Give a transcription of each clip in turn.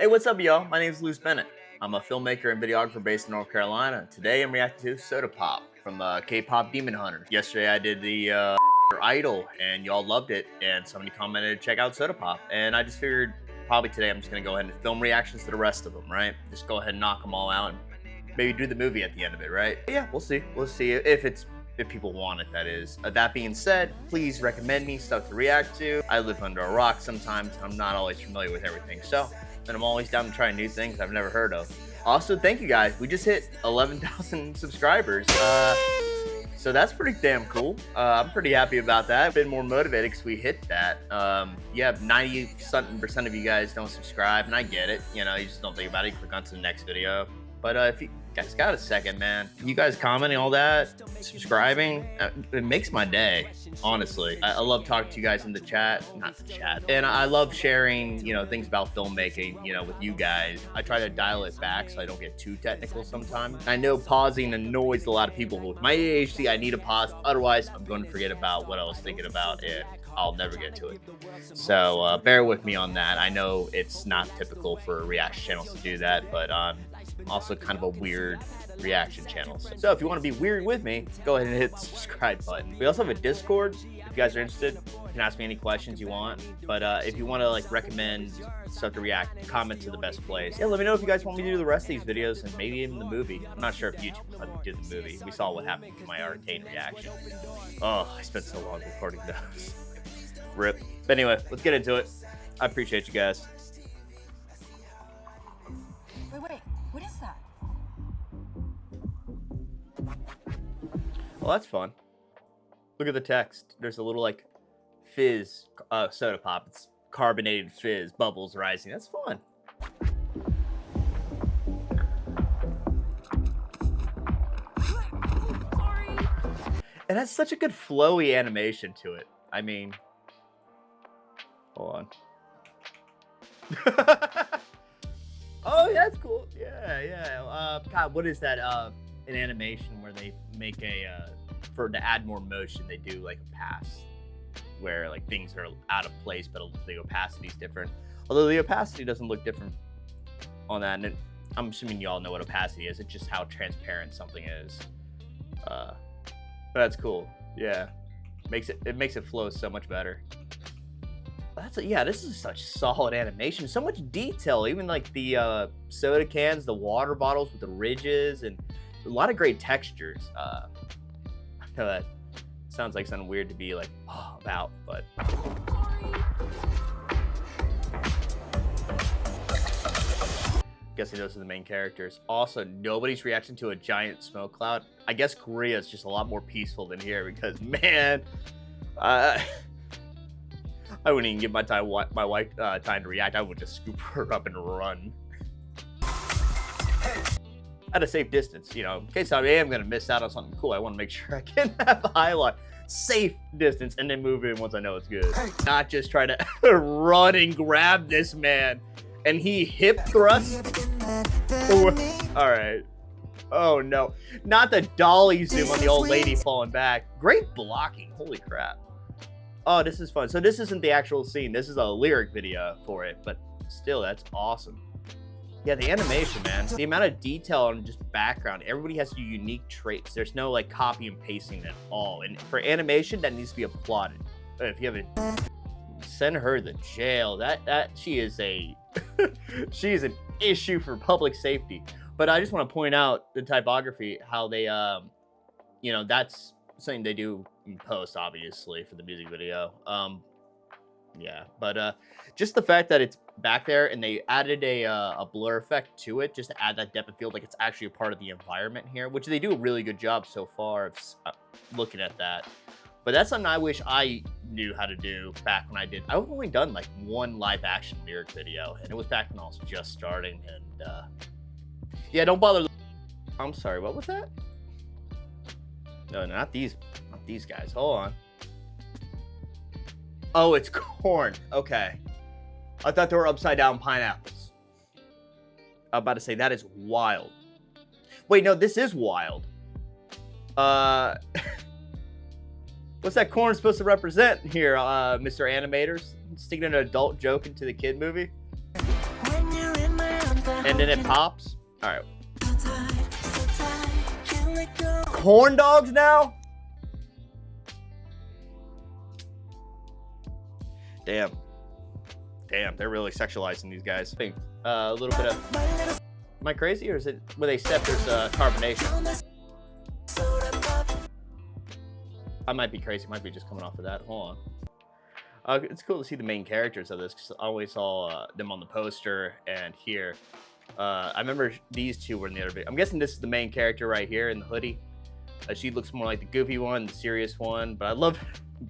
Hey, what's up, y'all? My name is Luce Bennett. I'm a filmmaker and videographer based in North Carolina. Today, I'm reacting to Soda Pop from KPopDemonHunters. Yesterday, I did the Idol, and y'all loved it, and somebody commented, check out Soda Pop. And I just figured probably today I'm just going to go ahead and film reactions to the rest of them, right? Just go ahead and knock them all out and maybe do the movie at the end of it, right? But yeah, we'll see. We'll see if people want it, that is. That being said, please recommend me stuff to react to. I live under a rock sometimes. I'm not always familiar with everything, so and I'm always down to try new things I've never heard of. Also, thank you guys. We just hit 11,000 subscribers. So that's pretty damn cool. I'm pretty happy about that. I've been more motivated because we hit that. Yeah, 90% of you guys don't subscribe, and I get it. You know, you just don't think about it. You click on to the next video. But if you guys got a second, man, you guys commenting all that, subscribing, it makes my day, honestly. I love talking to you guys in the chat, not the chat. And I love sharing, you know, things about filmmaking, you know, with you guys. I try to dial it back so I don't get too technical sometimes. I know pausing annoys a lot of people. With my ADHD, I need to pause. Otherwise, I'm going to forget about what I was thinking about and I'll never get to it. So bear with me on that. I know it's not typical for reaction channels to do that, but also kind of a weird reaction channel. So if you want to be weird with me, go ahead and hit the subscribe button. We also have a Discord. If you guys are interested, you can ask me any questions you want. But if you want to like recommend stuff to react, comment to the best place. Yeah, let me know if you guys want me to do the rest of these videos and maybe even the movie. I'm not sure if YouTube will let me do the movie. We saw what happened with my arcane reaction. Oh, I spent so long recording those. Rip. But anyway, let's get into it. I appreciate you guys. Wait, what is that? Well, that's fun. Look at the text. There's a little like fizz soda pop. It's carbonated fizz, bubbles rising. That's fun. Sorry. It has such a good flowy animation to it. I mean, hold on. Oh, yeah, that's cool. Yeah. God, what is that? An animation where they make to add more motion, they do like a pass where like things are out of place, but the opacity is different. Although the opacity doesn't look different on that, and I'm assuming you all know what opacity is. It's just how transparent something is. But that's cool. Yeah, it makes it flow so much better. Yeah, this is such solid animation. So much detail, even like the soda cans, the water bottles with the ridges, and a lot of great textures. I know that sounds like something weird to be like about, but guessing those are the main characters. Also, nobody's reaction to a giant smoke cloud. I guess Korea is just a lot more peaceful than here because, man, I wouldn't even give my wife time to react. I would just scoop her up and run. At a safe distance, you know, in case I am going to miss out on something cool, I want to make sure I can have a highlight. Safe distance, and then move in once I know it's good. Not just try to run and grab this man, and he hip thrust. All right. Oh, no. Not the dolly zoom on the old lady falling back. Great blocking. Holy crap. Oh, this is fun. So this isn't the actual scene. This is a lyric video for it, but still, that's awesome. Yeah, the animation, man. The amount of detail and just background. Everybody has unique traits. There's no like copy and pasting at all. And for animation, that needs to be applauded. If you have a send her to jail. That she is a she is an issue for public safety. But I just want to point out the typography, how they you know, that's something they do in post, obviously, for the music video. Yeah, but just the fact that it's back there and they added a blur effect to it just to add that depth of field, like it's actually a part of the environment here, which they do a really good job so far of looking at that. But that's something I wish I knew how to do back when I did. I've only done like one live action lyric video, and it was back when I was just starting. And yeah, don't bother. I'm sorry, what was that? No, not these guys. Hold on. Oh, it's corn. Okay. I thought they were upside down pineapples. I'm about to say that is wild. Wait, no, this is wild. What's that corn supposed to represent here, Mr. Animators? Sticking an adult joke into the kid movie? When you're in and then it pops. All right. Corn dogs now? Damn, they're really sexualizing these guys. I think a little bit of. Am I crazy, or is it where they said there's carbonation? I might be crazy. Might be just coming off of that. Hold on. It's cool to see the main characters of this, because I always saw them on the poster and here. I remember these two were in the other video. I'm guessing this is the main character right here in the hoodie. She looks more like the goofy one, the serious one, but I love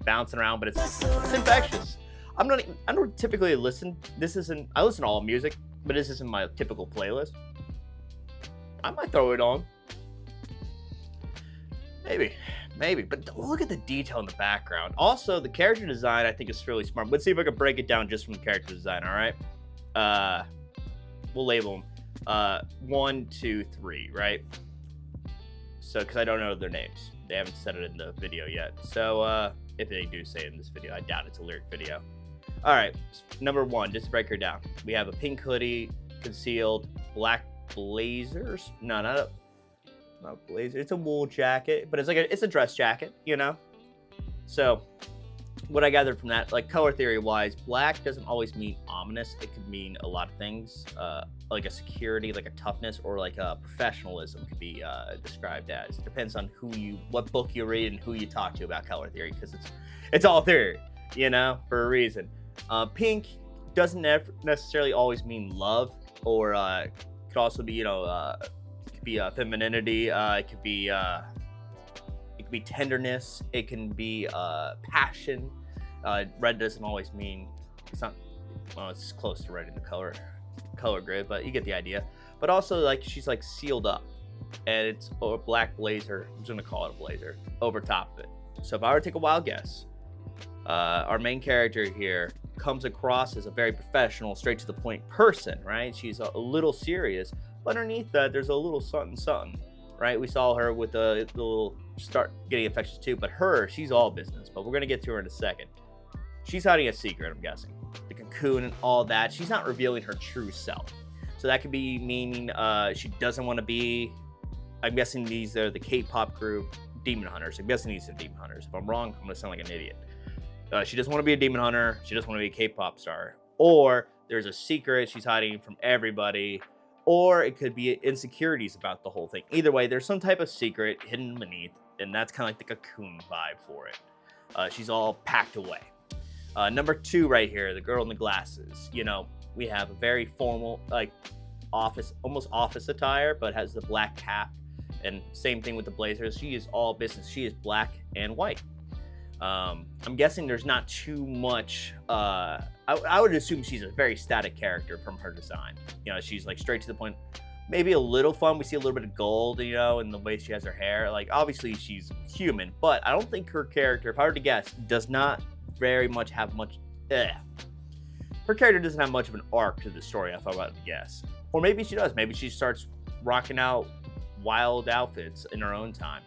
bouncing around, but it's infectious. I don't typically listen. I listen to all music, but this isn't my typical playlist. I might throw it on. Maybe, but look at the detail in the background. Also, the character design I think is really smart. Let's see if I can break it down just from the character design, all right? We'll label them 1, 2, 3, right? So, because I don't know their names. They haven't said it in the video yet. So, if they do say it in this video, I doubt it's a lyric video. All right, number 1, just to break her down. We have a pink hoodie, concealed, black blazers. No, not blazer. It's a wool jacket, but it's a dress jacket, you know? So, what I gathered from that, like color theory wise, black doesn't always mean ominous. It could mean a lot of things, like a security, like a toughness, or like a professionalism could be described as. It depends on what book you read and who you talk to about color theory, because it's all theory, you know, for a reason. Pink doesn't necessarily always mean love, or could also be, it could be femininity. It could be tenderness. It can be passion. Red doesn't always mean, it's not, well, it's close to red in the color grid, but you get the idea. But also, like, she's like sealed up, and it's a black blazer. I'm just gonna call it a blazer over top of it. So if I were to take a wild guess, our main character here comes across as a very professional, straight to the point person, right? She's a little serious, but underneath that, there's a little something, right? We saw her with the little start getting infectious too, but she's all business, but we're gonna get to her in a second. She's hiding a secret, I'm guessing. The cocoon and all that. She's not revealing her true self. So that could be meaning she doesn't want to be, I'm guessing these are the K-pop group, Demon Hunters. I'm guessing these are Demon Hunters. If I'm wrong, I'm gonna sound like an idiot. She doesn't want to be a demon hunter. She doesn't want to be a K-pop star. Or there's a secret she's hiding from everybody. Or it could be insecurities about the whole thing. Either way, there's some type of secret hidden beneath, and that's kind of like the cocoon vibe for it. She's all packed away. Number 2 right here, the girl in the glasses. You know, we have a very formal, like almost office attire, but has the black cap. And same thing with the blazers. She is all business. She is black and white. I'm guessing there's not too much, I would assume she's a very static character from her design. You know, she's like straight to the point, maybe a little fun. We see a little bit of gold, you know, in the way she has her hair. Like, obviously she's human, but I don't think her character, if I were to guess, does not very much have much, her character doesn't have much of an arc to the story, if I were to guess. Or maybe she does. Maybe she starts rocking out wild outfits in her own time.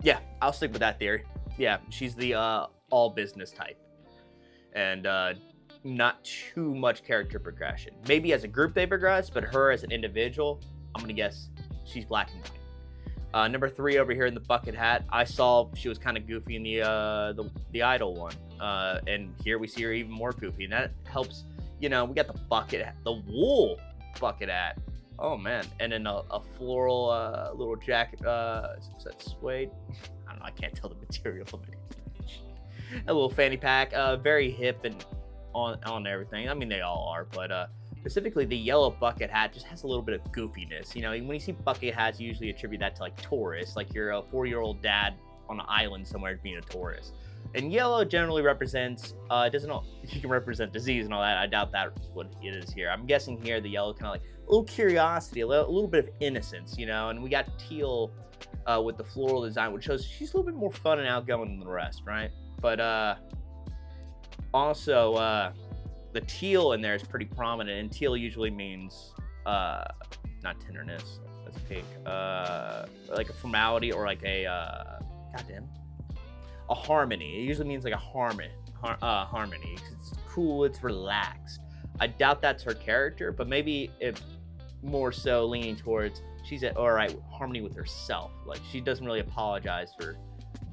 Yeah, I'll stick with that theory. Yeah, she's the all business type, and not too much character progression. Maybe as a group they progress, but her as an individual, I'm gonna guess she's black and white. Number 3 over here in the bucket hat, I saw she was kind of goofy in the idol one, and here we see her even more goofy, and that helps. You know, we got the bucket hat, the wool bucket hat. Oh man, and then a floral little jacket. Is that suede? I don't know. I can't tell the material from it. A little fanny pack. Very hip and on everything. I mean, they all are, but specifically the yellow bucket hat just has a little bit of goofiness. You know, when you see bucket hats, you usually attribute that to like tourists, like you're a 4-year-old dad on an island somewhere being a tourist. And yellow generally represents, you can represent disease and all that. I doubt that's what it is here. I'm guessing here the yellow kind of like a little curiosity, a little bit of innocence, you know. And we got teal with the floral design, which shows she's a little bit more fun and outgoing than the rest, right? But also the teal in there is pretty prominent, and teal usually means not tenderness, that's pink, like a formality or like a a harmony. It usually means like a harmony. It's cool, it's relaxed. I doubt that's her character, but maybe it more so leaning towards she's at all right harmony with herself. Like she doesn't really apologize for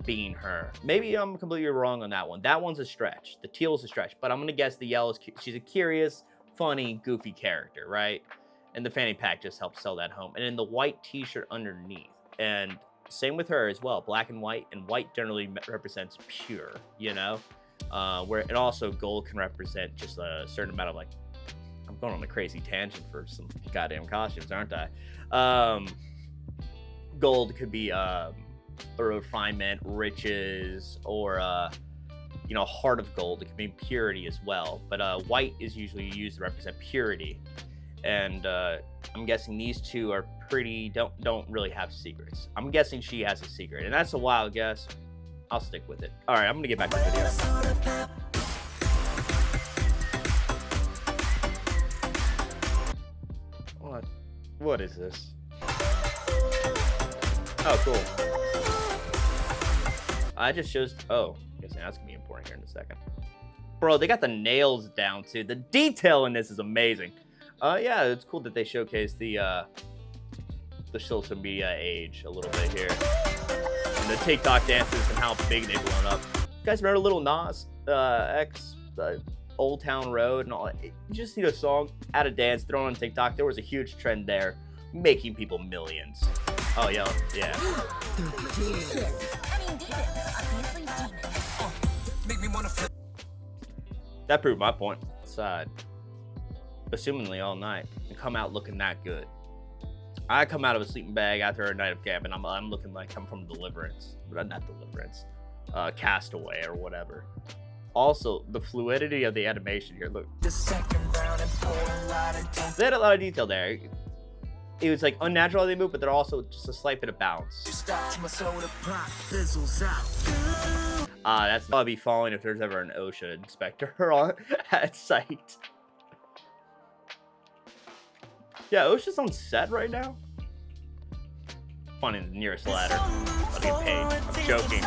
being her. Maybe I'm completely wrong on that one. That one's a stretch. The teal's a stretch, but I'm gonna guess the yellow's she's a curious, funny, goofy character, right? And the fanny pack just helps sell that home. And then the white t-shirt underneath. And same with her as well, black and white generally represents pure, you know? Where it also gold can represent just a certain amount of like, I'm going on a crazy tangent for some goddamn costumes, aren't I? Gold could be a refinement, riches, or you know, heart of gold. It can mean purity as well. But white is usually used to represent purity. And I'm guessing these two are pretty don't really have secrets. I'm guessing she has a secret, and that's a wild guess. I'll stick with it. All right, I'm gonna get back to the video. What is this? Oh, cool. I just shows. Oh, I guess that's gonna be important here in a second. Bro, they got the nails down too. The detail in this is amazing. Yeah, it's cool that they showcase the social media age a little bit here. And the TikTok dances and how big they've blown up. You guys remember Little Nas X Old Town Road and all that? You just need a song, add a dance, throw it on TikTok. There was a huge trend there, making people millions. Oh yeah, yeah. That proved my point. Side. Assumingly all night and come out looking that good. I come out of a sleeping bag after a night of camping. I'm looking like I'm from Deliverance, but not Deliverance, Castaway or whatever. Also, the fluidity of the animation here. Look, they had a lot of detail there. It was like unnatural how they move, but they're also just a slight bit of bounce. That's I'll be falling if there's ever an OSHA inspector on at site. Yeah, OSHA's on set right now. Finding the nearest ladder. I'll get paid. I'm joking.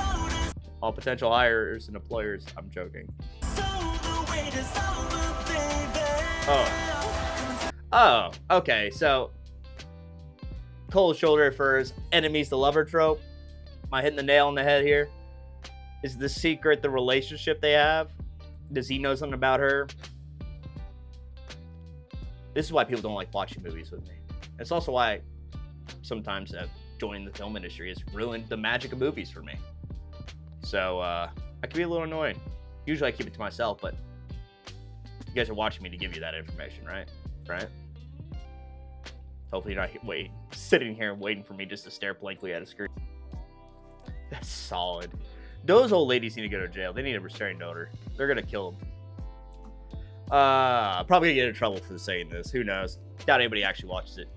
All potential hires and employers, I'm joking. Oh, okay, so cold shoulder at first, enemies to lover trope. Am I hitting the nail on the head here? Is the secret the relationship they have? Does he know something about her? This is why people don't like watching movies with me. It's also why sometimes joining the film industry has ruined the magic of movies for me. So I can be a little annoying. Usually I keep it to myself, but you guys are watching me to give you that information, right? Right? Hopefully you're not sitting here and waiting for me just to stare blankly at a screen. That's solid. Those old ladies need to go to jail. They need a restraining order. They're gonna kill them. Probably gonna get in trouble for saying this. Who knows? Doubt anybody actually watches it.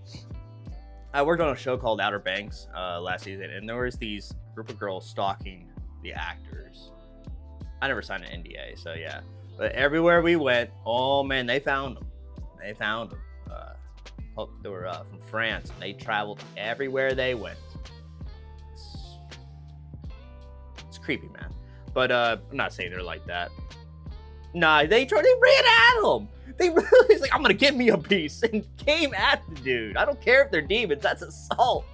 I worked on a show called Outer Banks last season, and there was these group of girls stalking the actors. I never signed an NDA, so yeah. But everywhere we went, oh man, they found them. They found them. They were from France, and they traveled everywhere they went. It's creepy, man. But I'm not saying they're like that. Nah, they ran at him. They really was like, I'm gonna get me a piece, and came at the dude. I don't care if they're demons. That's assault.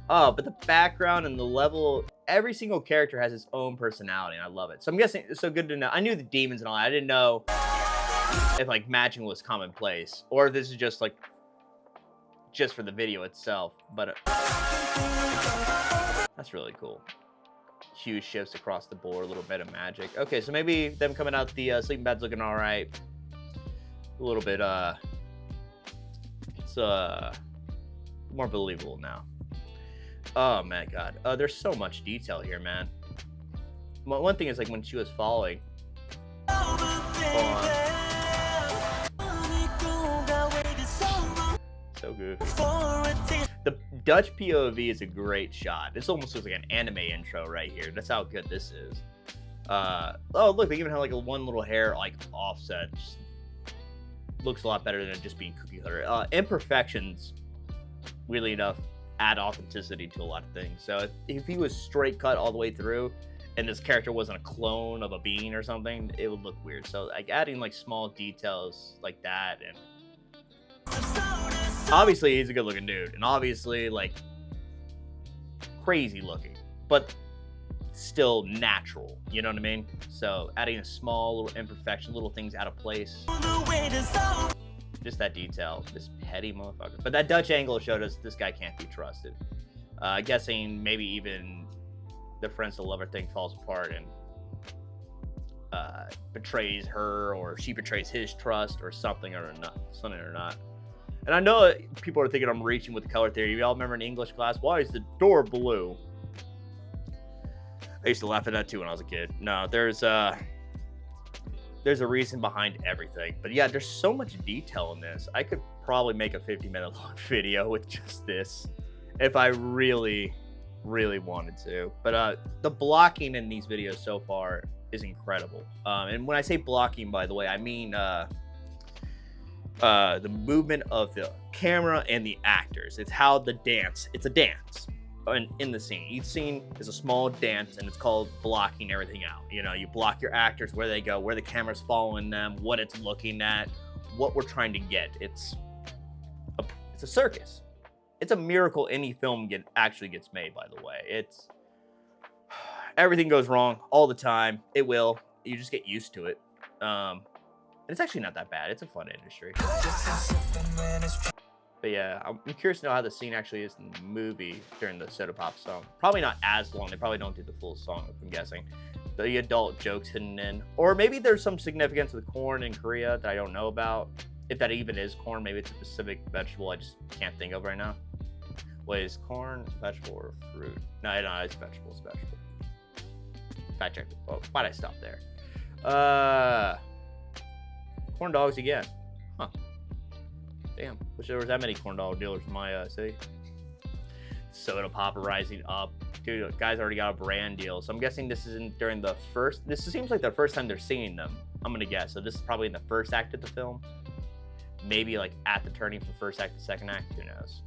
Oh, but the background and the level, every single character has its own personality, and I love it. So I'm guessing it's so good to know. I knew the demons and all that. I didn't know if like matching was commonplace, or if this is just like just for the video itself. But that's really cool. Huge shifts across the board, a little bit of magic. Okay, so maybe them coming out the sleeping bag's looking all right. A little bit, it's more believable now. Oh my god, there's so much detail here, man. One thing is like when she was falling. So goofy. The Dutch POV is a great shot. This almost looks like an anime intro right here. That's how good this is. Oh look, they even have like a one little hair like offset. Just looks a lot better than it just being cookie cutter. Imperfections, weirdly enough, add authenticity to a lot of things. So if he was straight cut all the way through, and this character wasn't a clone of a being or something, it would look weird. So like adding like small details like that, and obviously he's a good looking dude, and obviously like crazy looking, but still natural, you know what I mean? So adding a small little imperfection, little things out of place, just that detail, this petty motherfucker. But that Dutch angle showed us this guy can't be trusted. Guessing maybe even the friends to lover thing falls apart and betrays her, or she betrays his trust, or something or not. And I know people are thinking I'm reaching with the color theory. You all remember in English class, why is the door blue? I used to laugh at that too when I was a kid. No, there's a reason behind everything. But yeah, there's so much detail in this. I could probably make a 50-minute long video with just this if I really wanted to. But the blocking in these videos so far is incredible. And when I say blocking, by the way, I mean the movement of the camera and the actors. It's how the dance. It's a dance in the scene. Each scene is a small dance, and it's called blocking everything out. You know, you block your actors, where they go, where the camera's following them, what it's looking at, what we're trying to get. It's a circus. It's a miracle any film actually gets made, by the way. It's everything goes wrong all the time. It will. You just get used to it. And it's actually not that bad. It's a fun industry. But yeah, I'm curious to know how the scene actually is in the movie during the Soda Pop song. Probably not as long. They probably don't do the full song, I'm guessing. The adult jokes hidden in. Or maybe there's some significance with corn in Korea that I don't know about. If that even is corn, maybe it's a specific vegetable I just can't think of right now. Wait, is corn vegetable or fruit? No, it's vegetable. It's vegetable. Fact check. Oh, why'd I stop there? Corn dogs again. Huh. Damn. Wish there was that many corn dog dealers in my city. Soda Pop rising up. Dude, guys already got a brand deal. So I'm guessing this isn't during the first. This seems like the first time they're singing them. I'm going to guess. So this is probably in the first act of the film. Maybe like at the turning from first act to second act. Who knows?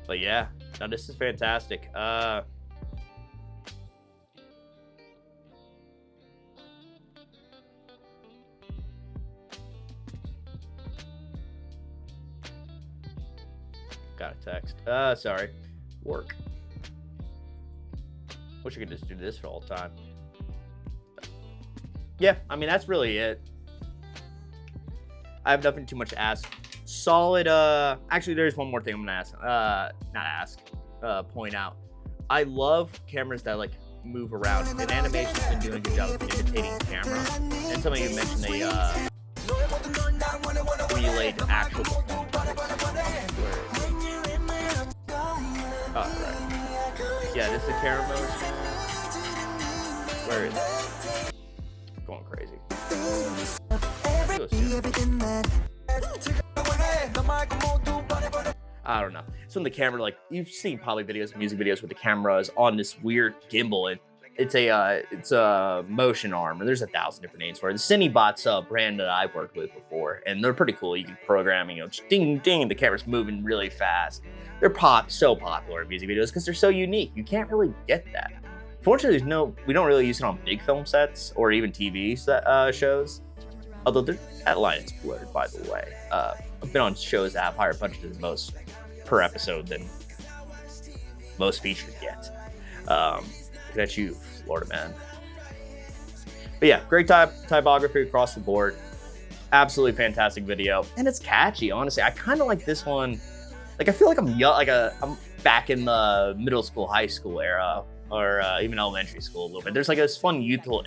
But yeah, now this is fantastic. Got a text. Sorry. Work. Wish I could just do this for all time. Yeah, I mean, that's really it. I have nothing too much to ask. Solid, actually, there's one more thing I'm gonna point out. I love cameras that, like, move around. And animation's been doing a good job of imitating camera. And some of you mentioned they, emulate actual performance. Oh, right. Yeah, this is the camera motion. Where is it? Going crazy. I don't know. So in the camera, like, you've seen probably videos, music videos, where the camera is on this weird gimbal. It's a motion arm, and there's 1,000 different names for it. The Cinebot's a brand that I've worked with before, and they're pretty cool. You can program, just ding, ding, the camera's moving really fast. They're so popular in music videos because they're so unique. You can't really get that. Fortunately, we don't really use it on big film sets or even TV shows. Although that line is blurred, by the way. I've been on shows that have higher budgets than most per episode than most features get. Look at you, Florida man. But yeah, great typography across the board. Absolutely fantastic video, and it's catchy. Honestly, I kind of like this one. Like, I feel like I'm young, I'm back in the middle school, high school era, or even elementary school a little bit. There's like this fun youthful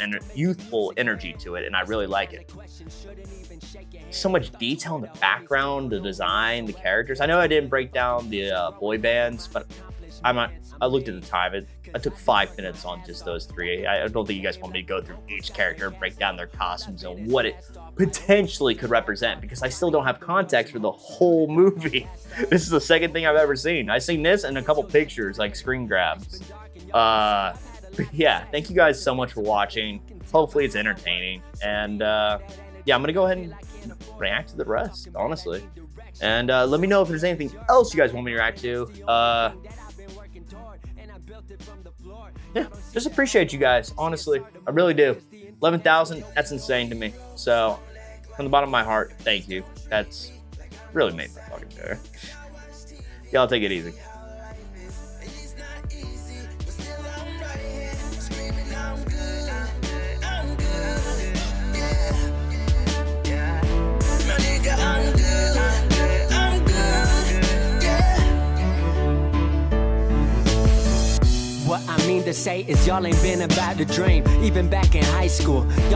energy to it, and I really like it. So much detail in the background, the design, the characters. I know I didn't break down the boy bands, but I looked at the time. I took 5 minutes on just those three. I don't think you guys want me to go through each character, break down their costumes and what it potentially could represent, because I still don't have context for the whole movie. This is the second thing I've ever seen. I've seen this and a couple pictures, like screen grabs. But yeah, thank you guys so much for watching. Hopefully it's entertaining. And yeah, I'm going to go ahead and react to the rest, honestly. And let me know if there's anything else you guys want me to react to. yeah, just appreciate you guys. Honestly, I really do. 11,000, that's insane to me. So, from the bottom of my heart, thank you. That's really made my fucking day. Y'all take it easy. What I mean to say is y'all ain't been about the dream. Even back in high school, y'all